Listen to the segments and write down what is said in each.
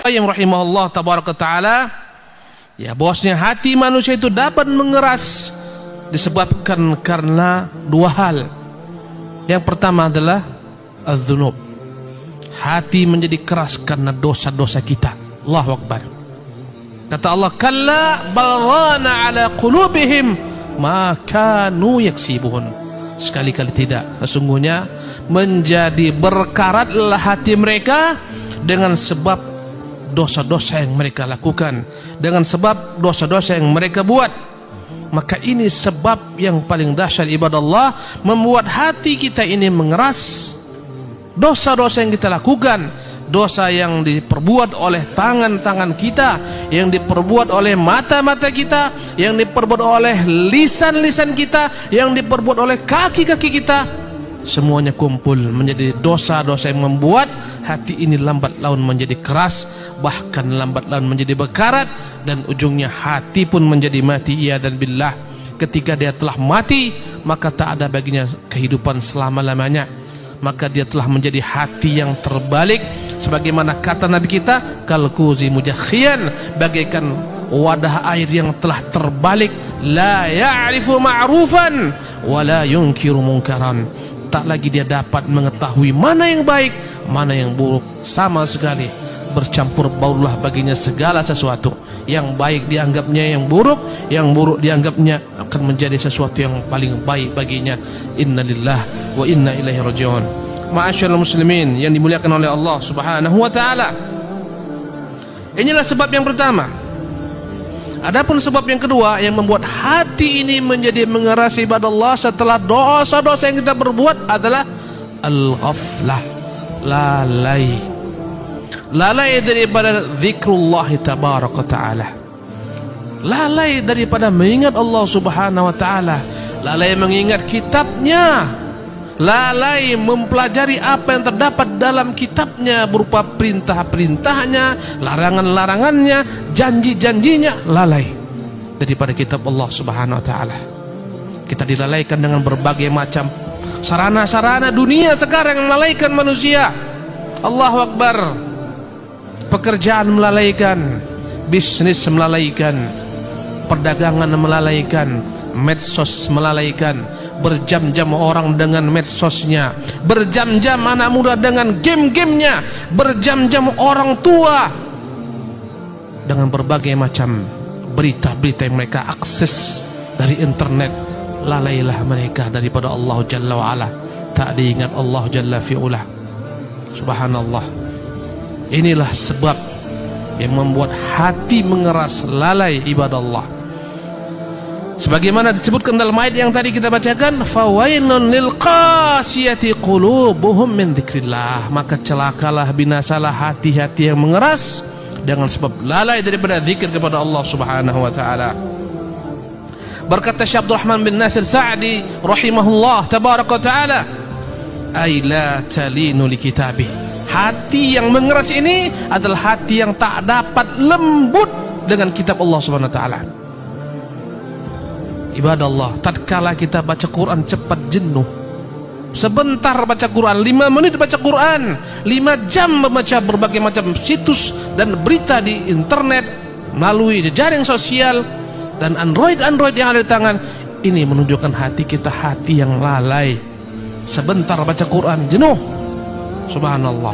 Yang rahimahullah tabaraka ta'ala, ya bahwasanya hati manusia itu dapat mengeras disebabkan karena dua hal. Yang pertama adalah az-dzunub. Hati menjadi keras karena dosa-dosa kita. Allahu Akbar. Kata Allah, kalla bal rana ala qulubihim ma kanu yaksibun. Sekali-kali tidak, sesungguhnya menjadi berkaratlah hati mereka dengan sebab dosa-dosa yang mereka lakukan, dengan sebab dosa-dosa yang mereka buat. Maka ini sebab yang paling dahsyat ibadah Allah, membuat hati kita ini mengeras dosa-dosa yang kita lakukan, dosa yang diperbuat oleh tangan-tangan kita, yang diperbuat oleh mata-mata kita, yang diperbuat oleh lisan-lisan kita, yang diperbuat oleh kaki-kaki kita. Semuanya kumpul menjadi dosa-dosa yang membuat hati ini lambat laun menjadi keras, bahkan lambat laun menjadi berkarat, dan ujungnya hati pun menjadi mati. Iyadzan billah. Ketika dia telah mati, maka tak ada baginya kehidupan selama-lamanya. Maka dia telah menjadi hati yang terbalik, sebagaimana kata Nabi kita, kalkuzi mujakhian, bagaikan wadah air yang telah terbalik, la ya'rifu ma'rufan wa la yunkiru munkaran. Tak lagi dia dapat mengetahui mana yang baik, mana yang buruk, sama sekali bercampur baurlah baginya segala sesuatu. Yang baik dianggapnya yang buruk dianggapnya akan menjadi sesuatu yang paling baik baginya. Innalillah wa inna ilaihi raji'un. Ma'asyiral muslimin yang dimuliakan oleh Allah Subhanahu wa taala. Inilah sebab yang pertama. Adapun sebab yang kedua yang membuat hati ini menjadi mengeras ibadah Allah setelah dosa-dosa yang kita berbuat adalah al-ghaflah, lalai. Lalai daripada zikrullah tabaraka ta'ala, lalai daripada mengingat Allah Subhanahu wa ta'ala, lalai mengingat kitabnya, lalai mempelajari apa yang terdapat dalam kitabnya berupa perintah-perintahnya, larangan-larangannya, janji-janjinya. Lalai daripada kitab Allah Subhanahu wa ta'ala. Kita dilalaikan dengan berbagai macam sarana-sarana dunia sekarang yang melalaikan manusia. Allahu Akbar. Pekerjaan melalaikan, bisnis melalaikan, perdagangan melalaikan, medsos melalaikan. Berjam-jam orang dengan medsosnya, berjam-jam anak muda dengan game-gamenya, berjam-jam orang tua dengan berbagai macam berita-berita yang mereka akses dari internet. Lalailah mereka daripada Allah Jalla wa'ala, tak diingat Allah Jalla fi'ulah. Subhanallah. Inilah sebab yang membuat hati mengeras, lalai ibadah Allah. Sebagaimana disebutkan dalam ayat yang tadi kita bacakan, fawailun lil qasiyati qulubuhum min dzikrillah, maka celakalah, binasalah hati-hati yang mengeras dengan sebab lalai daripada zikir kepada Allah Subhanahu wa taala. Berkata Syekh Abdul Rahman bin Nasir Sa'di rahimahullah tabaraka taala, ay la talinu li kitabih. Hati yang mengeras ini adalah hati yang tak dapat lembut dengan kitab Allah Subhanahu wa taala. Ibadah Allah, tatkala kita baca Quran cepat jenuh. Sebentar baca Quran, 5 menit baca Quran, 5 jam membaca berbagai macam situs dan berita di internet melalui jejaring sosial dan Android yang ada di tangan. Ini menunjukkan hati kita hati yang lalai. Sebentar baca Quran jenuh. Subhanallah.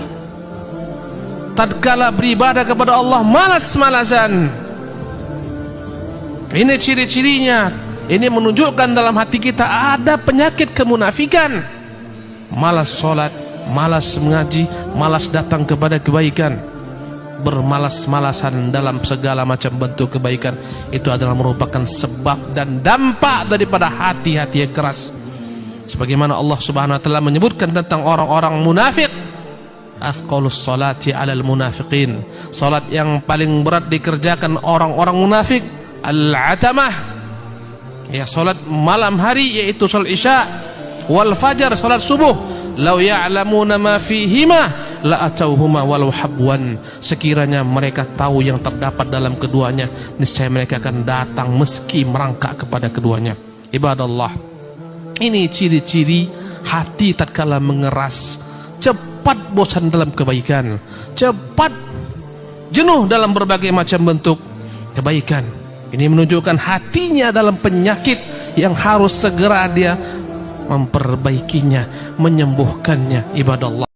Tatkala beribadah kepada Allah malas-malasan. Ini ciri-cirinya. Ini menunjukkan dalam hati kita ada penyakit kemunafikan. Malas sholat, malas mengaji, malas datang kepada kebaikan, bermalas-malasan dalam segala macam bentuk kebaikan. Itu adalah merupakan sebab dan dampak daripada hati-hati yang keras. Sebagaimana Allah Subhanahu wa taala menyebutkan tentang orang-orang munafik, athqalus salati 'alal munafiqin. Salat yang paling berat dikerjakan orang-orang munafik al-atamah. Ya, salat malam hari yaitu salat Isya, wal fajar, salat subuh. Law ya'lamuna ma fihima la atauhuma walau habwan. Sekiranya mereka tahu yang terdapat dalam keduanya, niscaya mereka akan datang meski merangkak kepada keduanya. Ibadah Allah, ini ciri-ciri hati tatkala mengeras, cepat bosan dalam kebaikan, cepat jenuh dalam berbagai macam bentuk kebaikan. Ini menunjukkan hatinya dalam penyakit yang harus segera dia memperbaikinya, menyembuhkannya. Ibadallah.